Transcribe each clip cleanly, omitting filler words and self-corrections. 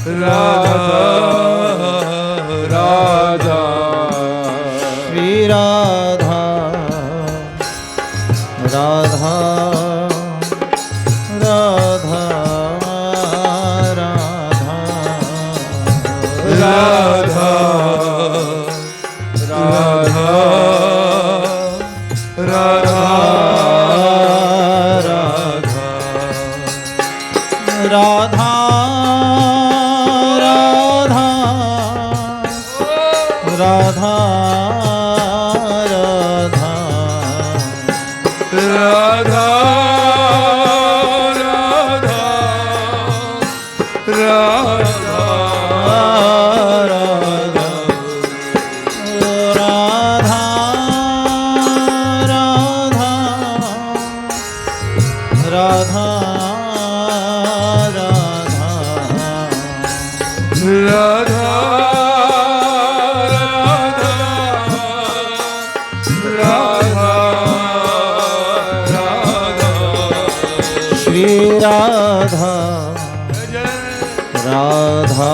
राधा राधा श्री राधा राधा राधा राधा राधा राधा राधा राधा राधा राधा राधा राधा राधा राधा श्री राधा राधा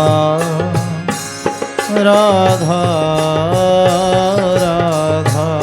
राधा राधा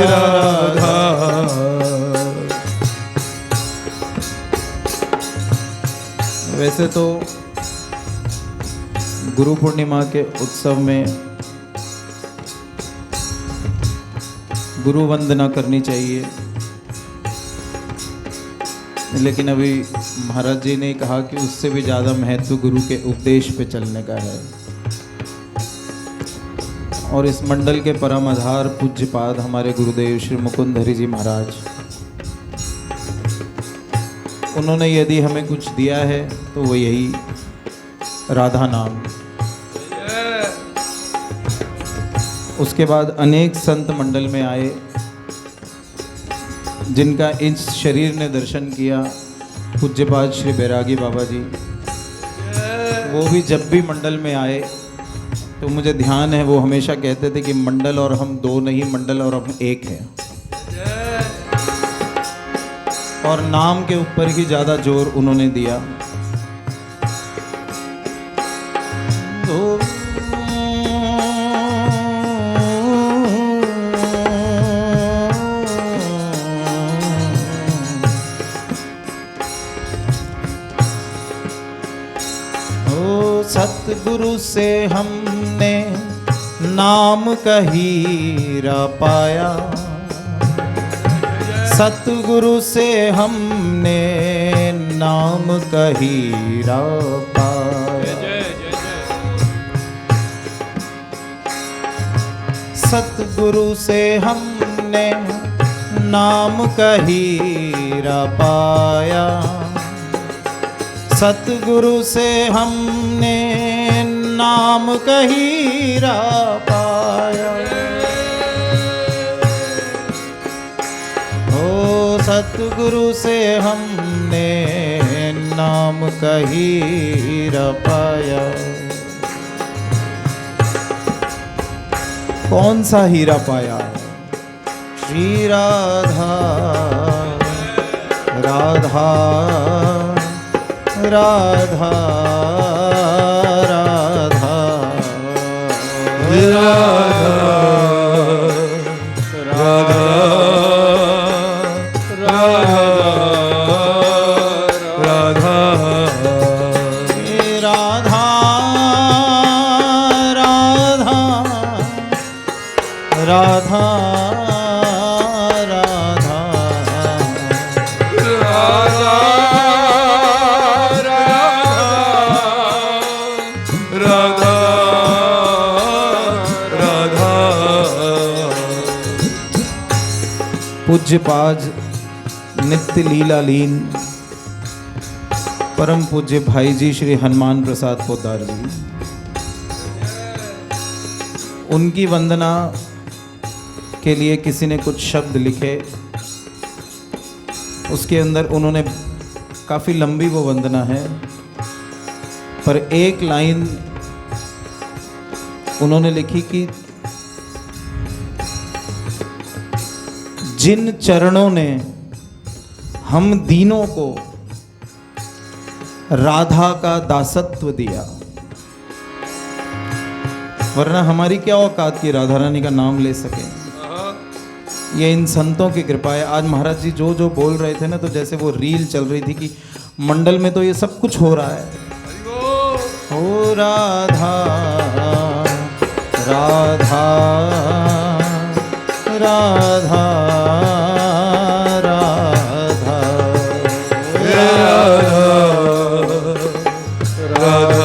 राधा राधा वैसे तो गुरु पूर्णिमा के उत्सव में गुरु वंदना करनी चाहिए, लेकिन अभी महाराज जी ने कहा कि उससे भी ज़्यादा महत्व गुरु के उपदेश पे चलने का है। और इस मंडल के परम आधार पूज्यपाद हमारे गुरुदेव श्री मुकुंद हरि जी महाराज, उन्होंने यदि हमें कुछ दिया है तो वो यही राधा नाम। उसके बाद अनेक संत मंडल में आए जिनका इस शरीर ने दर्शन किया, पूज्यपाद श्री बैरागी बाबा जी, वो भी जब भी मंडल में आए तो मुझे ध्यान है वो हमेशा कहते थे कि मंडल और हम दो नहीं, मंडल और हम एक हैं। और नाम के ऊपर ही ज़्यादा जोर उन्होंने दिया। सतगुरु से हमने नाम का हीरा पाया, सतगुरु से हमने नाम का हीरा पाया। सतगुरु से हमने नाम का हीरा पाया, सतगुरु से हमने नाम का हीरा पाया। सतगुरु से हमने नाम का हीरा पाया। कौन सा हीरा पाया? श्री राधा राधा राधा राधा राधा राधा राधा राधा राधा पूज्यपाद नित्य लीला लीन परम पूज्य भाई जी श्री हनुमान प्रसाद पोद्दार जी, उनकी वंदना के लिए किसी ने कुछ शब्द लिखे। उसके अंदर उन्होंने काफ़ी लंबी वो वंदना है, पर एक लाइन उन्होंने लिखी कि जिन चरणों ने हम दीनों को राधा का दासत्व दिया, वरना हमारी क्या औकात की राधा रानी का नाम ले सके। ये इन संतों की कृपा है। आज महाराज जी जो जो बोल रहे थे ना, तो जैसे वो रील चल रही थी कि मंडल में तो ये सब कुछ हो रहा है। ओ राधा राधा राधा राधा राधा राधा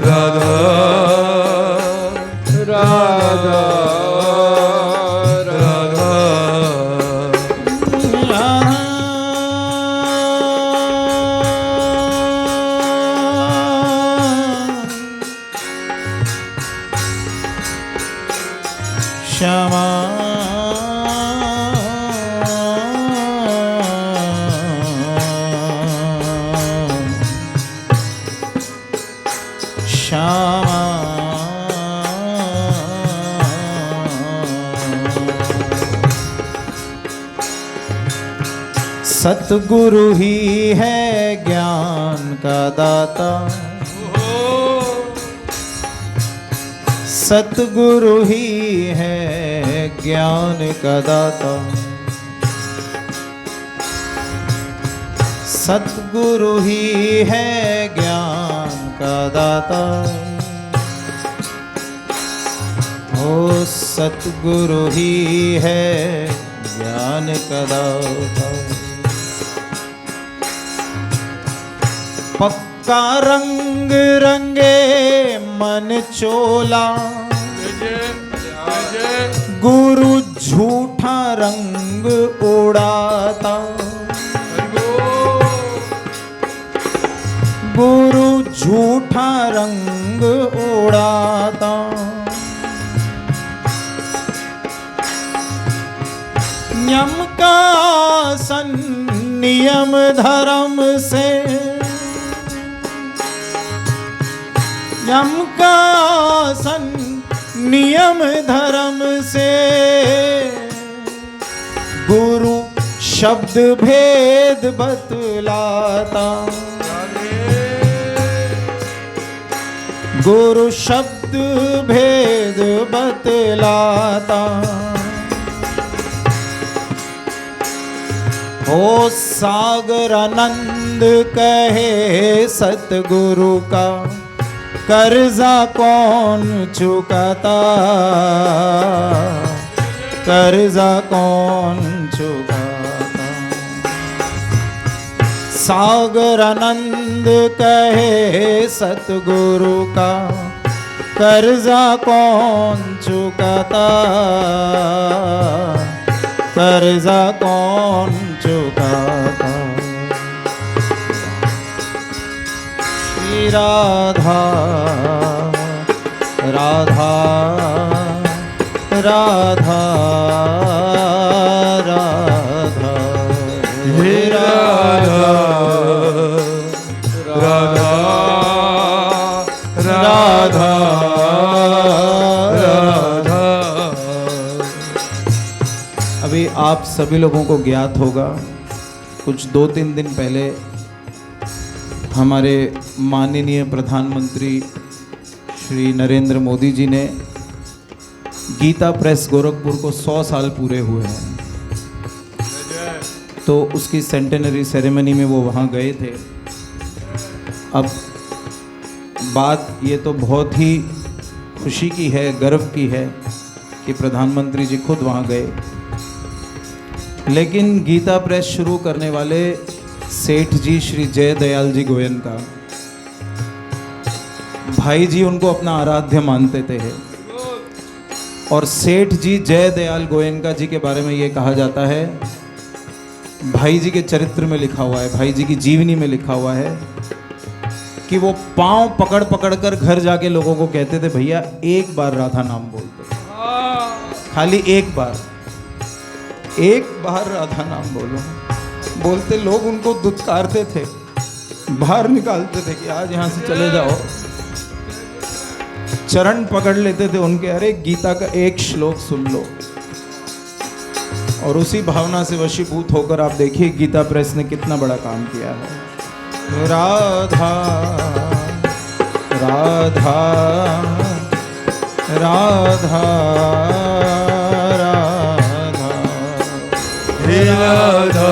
राधा राधा राधा श्यामा श्यामा सतगुरु ही है ज्ञान का दाता, सतगुरु ही है ज्ञान का दाता, सतगुरु ही है ज्ञान का दाता। ओ सतगुरु ही है ज्ञान का दाता। पक्का रंग रंगे मन चोला, गुरु झूठा रंग उड़ाता, गुरु झूठा रंग उड़ाता। नियम का संनियम धर्म से, नियम का संनियम धर्म से, गुरु शब्द भेद बतलाता, गुरु शब्द भेद बतलाता। हो सागर आनंद कहे सतगुरु का, कर्जा कौन चुकाता, कर्जा कौन चुकाता। सागर आनंद कहे सतगुरु का, कर्जा कौन चुकाता, कर्जा कौन चुकाता। श्री राधा राधा राधा राधा, हे राधा राधा राधा राधा। अभी आप सभी लोगों को ज्ञात होगा, कुछ 2-3 दिन पहले हमारे माननीय प्रधानमंत्री श्री नरेंद्र मोदी जी ने गीता प्रेस गोरखपुर को 100 साल पूरे हुए हैं, तो उसकी सेंटेनरी सेरेमनी में वो वहाँ गए थे। अब बात ये तो बहुत ही खुशी की है, गर्व की है कि प्रधानमंत्री जी खुद वहाँ गए, लेकिन गीता प्रेस शुरू करने वाले सेठ जी श्री जय दयाल जी गोयनका, भाई जी उनको अपना आराध्य मानते थे। और सेठ जी जय दयाल गोयनका जी के बारे में ये कहा जाता है, भाई जी के चरित्र में लिखा हुआ है, भाई जी की जीवनी में लिखा हुआ है कि वो पांव पकड़ पकड़ कर घर जाके लोगों को कहते थे, भैया एक बार राधा नाम बोलते, खाली एक बार राधा नाम बोलो। बोलते लोग उनको दुत्कारते थे, बाहर निकालते थे कि आज यहाँ से चले जाओ, चरण पकड़ लेते थे उनके, अरे गीता का एक श्लोक सुन लो। और उसी भावना से वशीभूत होकर आप देखिए गीता प्रेस ने कितना बड़ा काम किया है। राधा राधा राधा राधा, हे राधा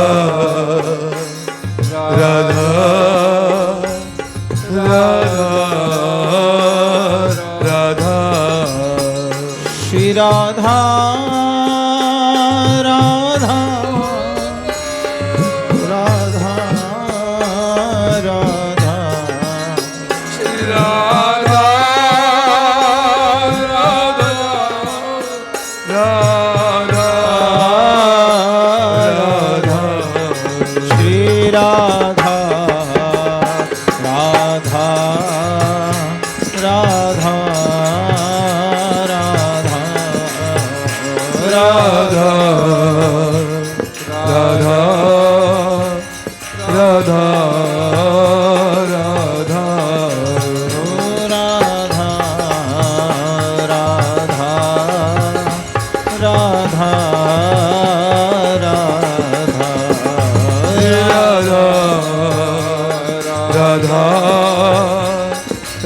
राधा राधा राधा। श्री राधा राधा राधा राधा, श्री राधा राधा राधा राधा, श्री राधा राधा राधा राधा राधा राधा राधा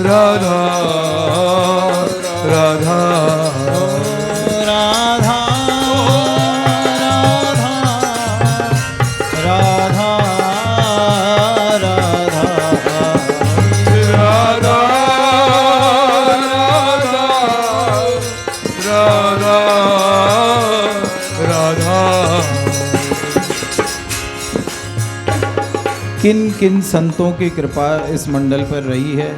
राधा, राधा राधा राधा राधा राधा राधा राधा राधा किन किन संतों की कृपा इस मंडल पर रही है।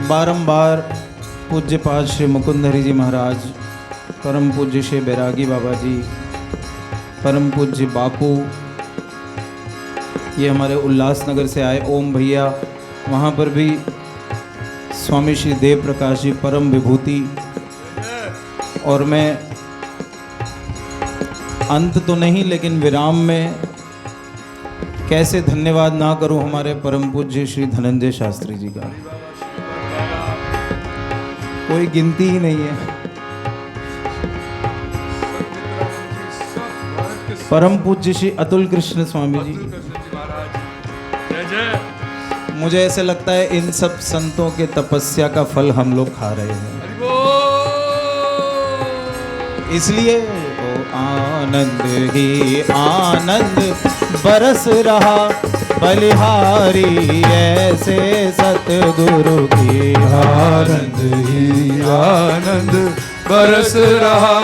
बारंबार पूज्य पाद श्री मुकुंद हरि जी महाराज, परम पूज्य श्री बैरागी बाबा जी, परम पूज्य बापू, ये हमारे उल्लासनगर से आए ओम भैया, वहाँ पर भी स्वामी श्री देव प्रकाश जी परम विभूति। और मैं अंत तो नहीं लेकिन विराम में कैसे धन्यवाद ना करूं हमारे परम पूज्य श्री धनंजय शास्त्री जी का, कोई गिनती ही नहीं है। परम पूज्य श्री अतुल कृष्ण स्वामी जी, मुझे ऐसे लगता है इन सब संतों के तपस्या का फल हम लोग खा रहे हैं, इसलिए आनंद ही आनंद बरस रहा बलिहारी ऐसे सतगुरु की आनंद ही आनंद बरस रहा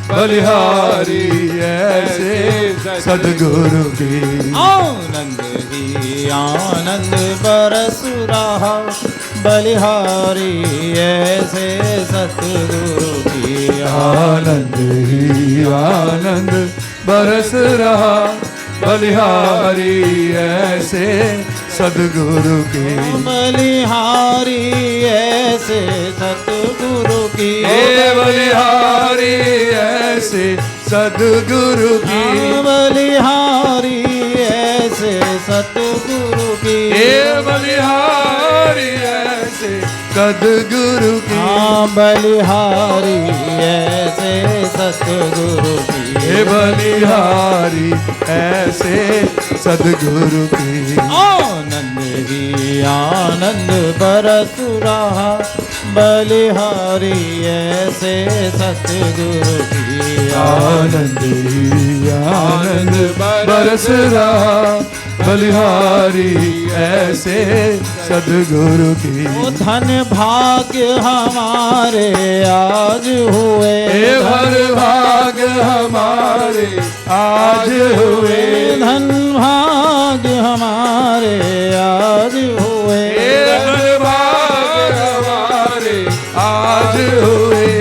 बलिहारी ऐसे सदगुरु की आनंद ही आनंद बरस रहा बलिहारी ऐसे सतगुरु की आनंद ही आनंद बरस रहा बलिहारी ऐसे सदगुरु की बलिहारी ऐसे सतगुरु की बलिहारी ऐसे सदगुरु की बलिहारी ऐसे सतगुरु की बलिहारी ऐसे सदगुरु की बलिहारी ऐसे सतगुरु की बलिहारी ऐसे सदगुरु की आनंद ही आनंद बरस रहा बलिहारी ऐसे सतगुरु की आनंद ही आनंद बरस रहा बलिहारी ऐसे सदगुरु की धन भाग्य हमारे आज हुए भर भाग हमारे आज हुए धन भाग्य हमारे आज हुए धन भाग हमारे आज हुए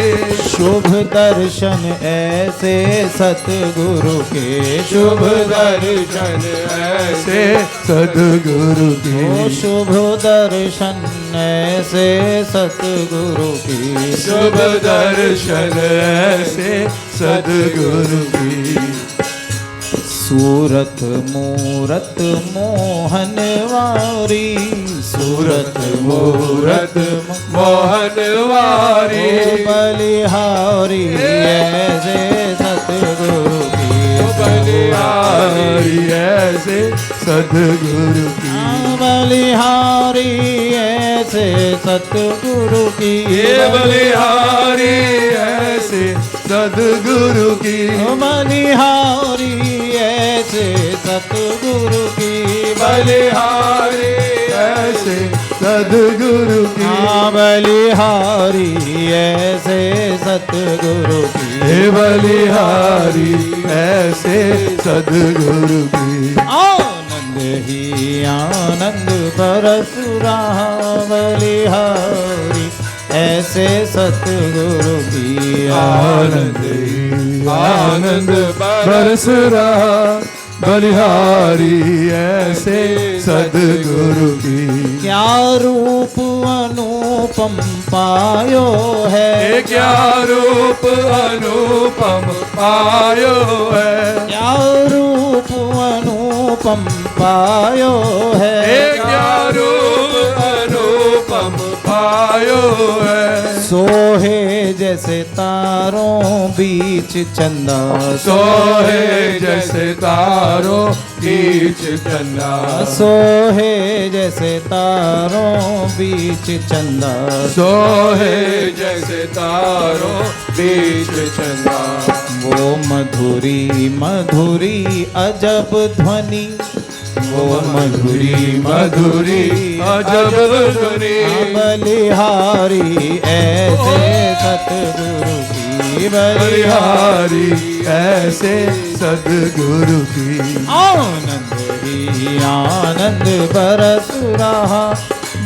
शुभ दर्शन ऐसे सतगुरु के शुभ दर्शन ऐसे सदगुरु की शुभ दर्शन ऐसे सतगुरु की शुभ दर्शन ऐसे सदगुरु की सूरत मूरत मोहनवारी सूरत मूरत मोहनवारी बलिहारी ऐसे सतगुरु की बलिहारी ऐसे सदगुरु की बलिहारी ऐसे सतगुरु की बलिहारी ऐसे सदगुरु की बलिहारी ऐसे सतगुरु की बलिहारी ऐसे सदगुरु की बलिहारी ऐसे सतगुरु की बलिहारी ऐसे सदगुरु की आनंद ही आनंद बरस रहा बलिहारी ऐसे सतगुरु की आनंद ही आनंद बरस रहा बलिहारी ऐसे सदगुरु की क्या रूप अनुपम पायो है क्या रूप अनुपम पायो है क्या रूप अनुपम पायो है क्या रूप अनुपम पायो है सोहे जैसे तारों बीच चंदा सोहे जैसे तारों बीच चंदा सोहे जैसे तारों बीच चंदा सोहे जैसे तारों बीच चंदा वो मधुरी मधुरी अजब ध्वनि वो मधुरी मधुरी अजब ध्वनि बलिहारी ऐसे सतगुरु की बलिहारी ऐसे सदगुरु की आनंद ही आनंद बरस रहा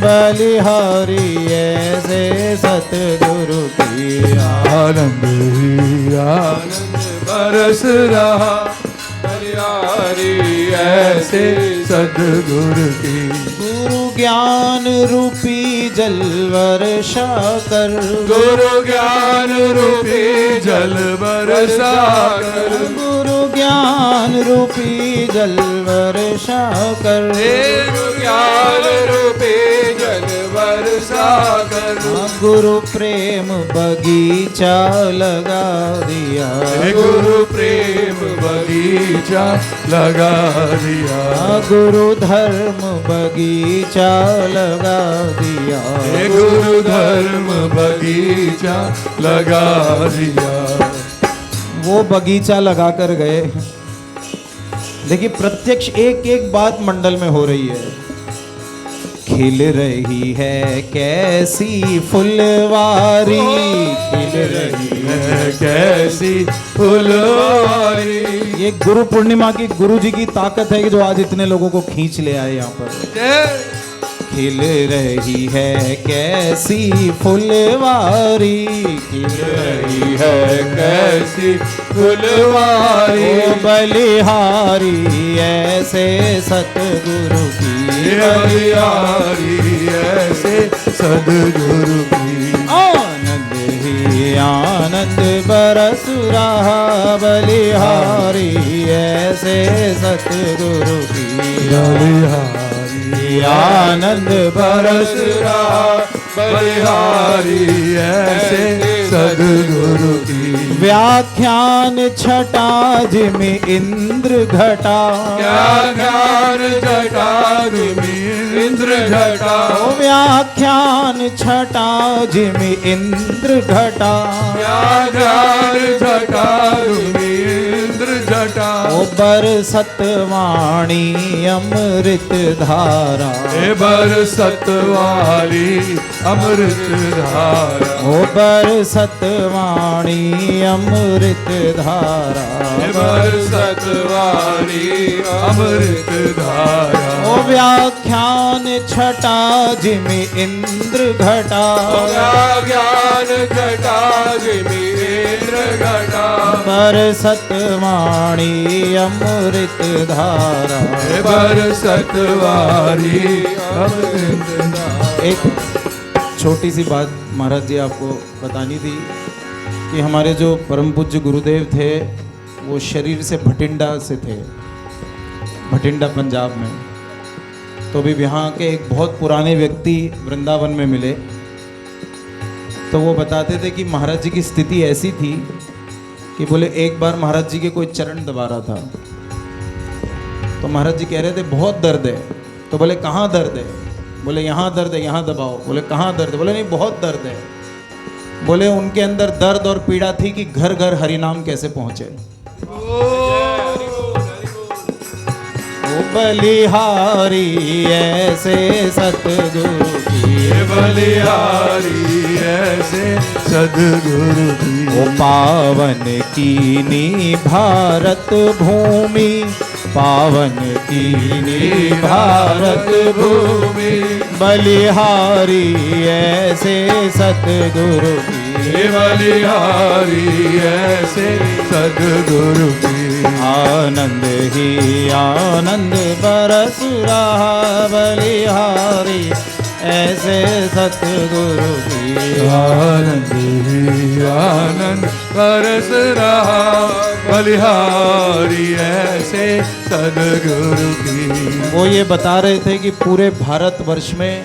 बलिहारी ऐसे सतगुरु की आनंद ही आनंद बरस रहा बलिहारी ऐसे सदगुरु की गुरु ज्ञान रूपी जल वर्षा कर गुरु ज्ञान रूपी जल बरसा कर गुरु ज्ञान रूपी जल वर्षा कर गुरु ज्ञान रूपी जल बरसा कर गुरु प्रेम बगीचा लगा दिया गुरु प्रेम बगीचा लगा दिया गुरु धर्म बगीचा लगा दिया गुरु धर्म बगीचा लगा दिया वो बगीचा लगा कर गए। देखिए प्रत्यक्ष एक एक बात मंडल में हो रही है। खिल रही है कैसी फुलवारी, खिल रही है कैसी फुलवारी। ये गुरु पूर्णिमा की गुरु जी की ताकत है कि जो आज इतने लोगों को खींच ले आए यहाँ पर। खिल रही है कैसी फुलवारी, खिल रही है कैसी फुलवारी। ओ बलिहारी ऐसे सतगुरु की बलिहारी ऐसे सदगुरु की। आनंद ही आनंद बरस रहा, बलिहारी ऐसे सतगुरु की बलिहारी आनंद बरस रहा, बलिहारी ऐसे सदगुरु की। व्याख्यान छटा जिमें इंद्र घटा, क्या ज्ञान जटा जिमें इंद्र घटा। व्याख्यान छटा जिमें इंद्र घटा, क्या ज्ञान जटा जिमें इंद्र घटा। ओ बरसत वाणी अमृत धारा, हे बरसत वाली अमृत धारा। ओ बरसत वाणी अमृत धारा, हे बरसत वाली अमृत धारा। ओ व्याख्यान छटा जिमें इंद्र घटा, ज्ञान घटा जिमें इंद्र घटा। बरसत वाणी अमृत धारा। हे बरसत वाली अमृत धारा। एक छोटी सी बात महाराज जी आपको बतानी थी कि हमारे जो परम पूज्य गुरुदेव थे वो शरीर से भटिंडा से थे, भटिंडा पंजाब में। तो भी यहाँ के एक बहुत पुराने व्यक्ति वृंदावन में मिले, तो वो बताते थे कि महाराज जी की स्थिति ऐसी थी कि बोले एक बार महाराज जी के कोई चरण दबा रहा था, तो महाराज जी कह रहे थे बहुत दर्द है। तो बोले कहाँ दर्द है? बोले यहाँ दर्द है, यहाँ दबाओ। बोले कहाँ दर्द है? बोले नहीं बहुत दर्द है। बोले उनके अंदर दर्द और पीड़ा थी कि घर घर हरिनाम कैसे पहुँचे। ओ बलिहारी ऐसे सतगुरु की, बलिहारी ऐसे सदगुरु की। ओ पावन कीनी भारत भूमि, पावन कीनी भारत भूमि, बलिहारी ऐसे सतगुरु की, बलिहारी ऐसे सदगुरु की। आनंद ही आनंद बरस रहा, बलिहारी ऐसे सतगुरु की। आनंद ही आनंद बरस रहा, बलिहारी ऐसे सदगुरु की। वो ये बता रहे थे कि पूरे भारतवर्ष में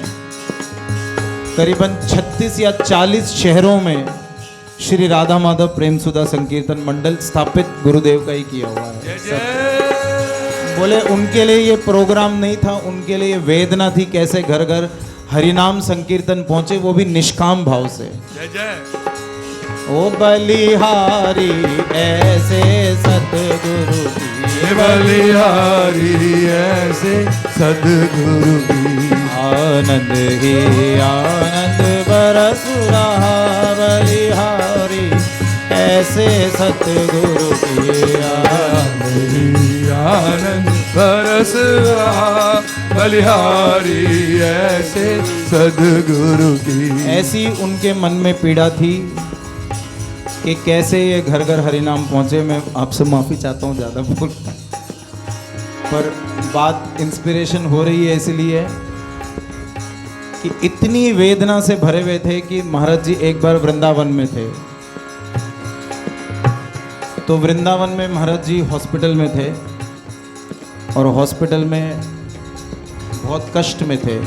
करीबन 36 या 40 शहरों में श्री राधा माधव प्रेम सुधा संकीर्तन मंडल स्थापित गुरुदेव का ही किया हुआ है। बोले उनके लिए ये प्रोग्राम नहीं था, उनके लिए वेदना थी कैसे घर घर हरिनाम संकीर्तन पहुंचे, वो भी निष्काम भाव से। जय जय। ओ बलिहारी ऐसे सतगुरु की, बलिहारी ऐसे सदगुरु की। आनंद ही आनंद बरस रहा, बलिहारी ऐसे सतगुरु की। आनंद ही आनंद बरस रहा, बलिहारी ऐसे सदगुरु की। ऐसी उनके मन में पीड़ा थी कि कैसे ये घर घर हरिनाम पहुंचे। मैं आपसे माफ़ी चाहता हूँ ज़्यादा बोल, पर बात इंस्पिरेशन हो रही है इसलिए कि इतनी वेदना से भरे हुए थे कि महाराज जी एक बार वृंदावन में थे। तो वृंदावन में महाराज जी हॉस्पिटल में थे और हॉस्पिटल में बहुत कष्ट में थे।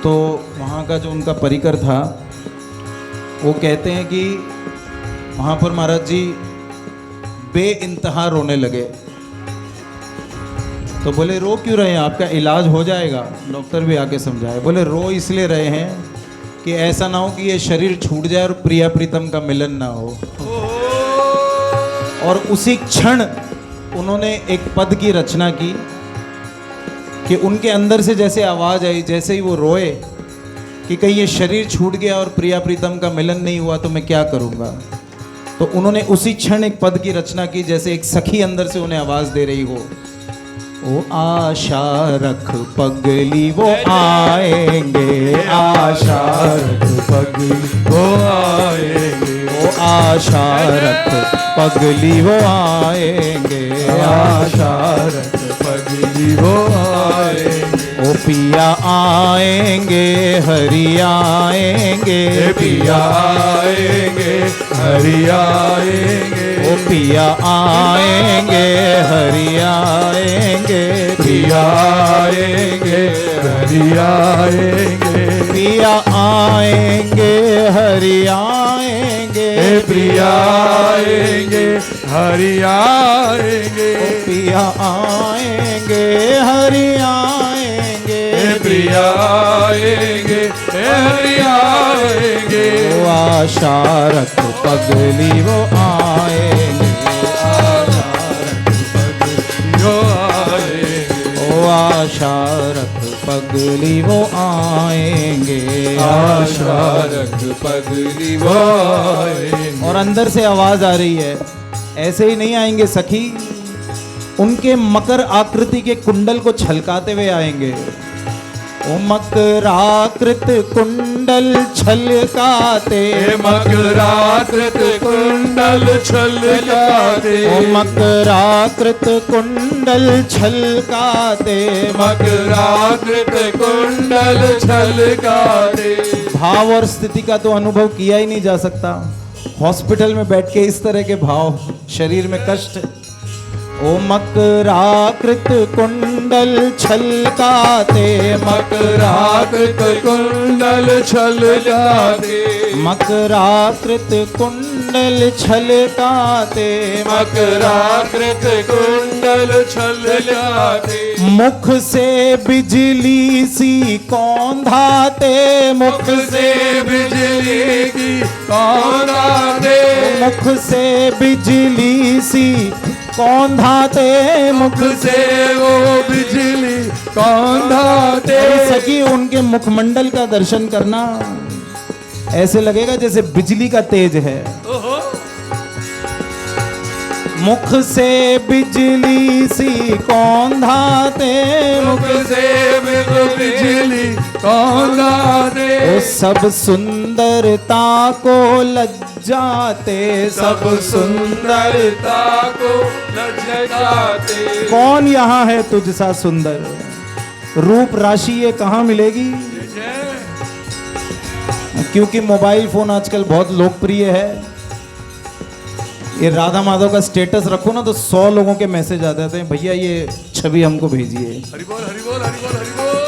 तो वहाँ का जो उनका परिकर था वो कहते हैं कि वहाँ पर महाराज जी बेइंतहा रोने लगे। तो बोले रो क्यों रहे हैं, आपका इलाज हो जाएगा। डॉक्टर भी आके समझाए, बोले रो इसलिए रहे हैं कि ऐसा ना हो कि ये शरीर छूट जाए और प्रिया प्रीतम का मिलन ना हो। और उसी क्षण उन्होंने एक पद की रचना की कि उनके अंदर से जैसे आवाज़ आई, जैसे ही वो रोए कि कहीं ये शरीर छूट गया और प्रिया प्रीतम का मिलन नहीं हुआ तो मैं क्या करूँगा। तो उन्होंने उसी क्षण एक पद की रचना की, जैसे एक सखी अंदर से उन्हें आवाज़ दे रही हो, ओ आशा रख पगली वो आएंगे, आशा रख पगली वो आएंगे, ओ आशा रख पगली वो आएंगे, आशा रख पगली वो आएंगे, ओ पिया आएंगे हरि आएंगे, पिया आएंगे हरि आएंगे, ओ पिया आएंगे हरि आएंगे, पिया आएंगे हरि आएंगे, पिया आएंगे हरि आएंगे, प्रिया आएंगे हरि आएंगे, पिया आएंगे हरि आएंगे, प्रिया आएंगे हरि आएंगे, ओ आशा रख पगली वो आएंगे, जो आएंगे, ओ आशा रख पगली वो आएंगे, आशा रख पगली वो आएंगे। और अंदर से आवाज आ रही है, ऐसे ही नहीं आएंगे सखी, उनके मकर आकृति के कुंडल को छलकाते हुए आएंगे। ओ मकराकृत कुंडल छलकाते, मकराकृत कुंडल छलकाते, ओ मकराकृत कुंडल छलकाते, मकराकृत कुंडल छलकाते। भाव और स्थिति का तो अनुभव किया ही नहीं जा सकता। हॉस्पिटल में बैठ के इस तरह के भाव, शरीर में कष्ट। ओ मकराकृत कुंडल छलकाते, मकराकृत कुंडल छलकाते, मकराकृत कुंडल छलकाते, मकराकृत कुंडल छलकाते। मुख से बिजली सी कौंधाते, मुख से बिजली की कौंधाते, मुख से बिजली सी कौंधाते, मुख से वो बिजली कौंधाते। सखी उनके मुखमंडल का दर्शन करना ऐसे लगेगा जैसे बिजली का तेज है। मुख से बिजली सी कौंधाते, मुख से बिजली कौंधाते। ओ सब सुंदरता को लज्जाते, सब सुंदरता को लज्जाते। कौन यहाँ है तुझसा सुंदर, रूप राशि ये कहाँ मिलेगी। क्योंकि मोबाइल फोन आजकल बहुत लोकप्रिय है। ये राधा माधव का स्टेटस रखो ना तो 100 लोगों के मैसेज आ जाते हैं, भैया ये छवि हमको भेजिए। हरि बोल हरि बोल हरि बोल हरि बोल।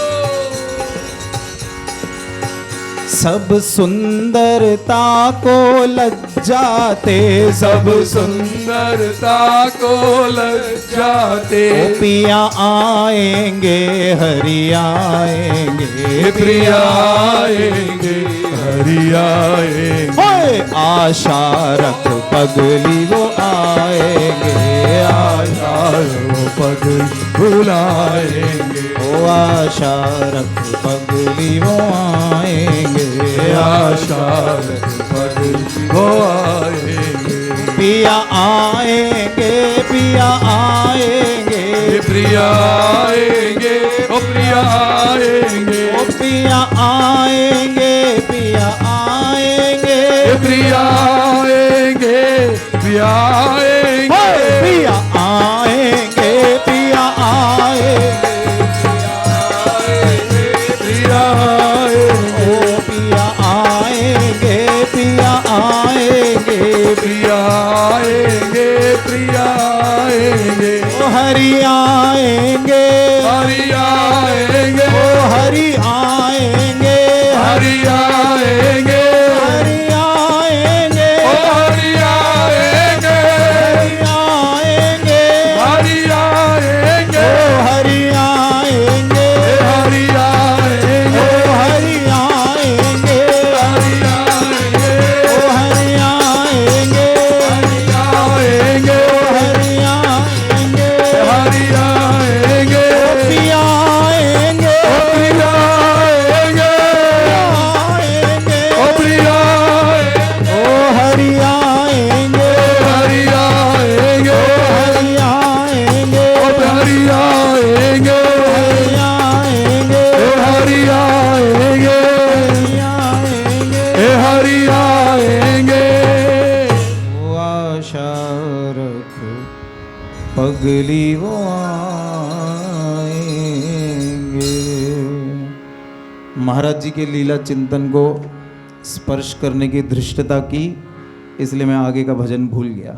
सब सुंदरता को लज्जाते, सब सुंदरता को लज्जाते। ओ पिया आएंगे हरि आएंगे, प्रिया आएंगे हरि आएंगे। ओए आशा रख पगली वो आएंगे, आशा वो पग बुलाएंगे। ओ आशा रख पगली वो आएंगे, आशा रख पग वो आएंगे। पिया आएंगे, पिया आएंगे, प्रिया आएंगे ओ प्रिया आएंगे। ओ पिया आएंगे, पिया आएंगे, प्रिया आएंगे प्रिया आएंगे। पिया आएंगे, पिया आएंगे, प्रिया आएंगे। ओ पिया आएंगे, पिया आएंगे, प्रिया आएंगे प्रिया आएंगे। ओ हरि आएंगे, हरि आएंगे ओ हरि आएंगे, हरि आएंगे हरि आएंगे, ओ हरि आएंगे हरि आएंगे, हरि आएंगे ओ हरि आएंगे, हरि आएंगे ओ हरि आएंगे, हरि ओ हरि आएंगे, आएंगे हरि आएंगे पगली वो आएंगे। महाराज जी के लीला चिंतन को स्पर्श करने की धृष्टता की, इसलिए मैं आगे का भजन भूल गया।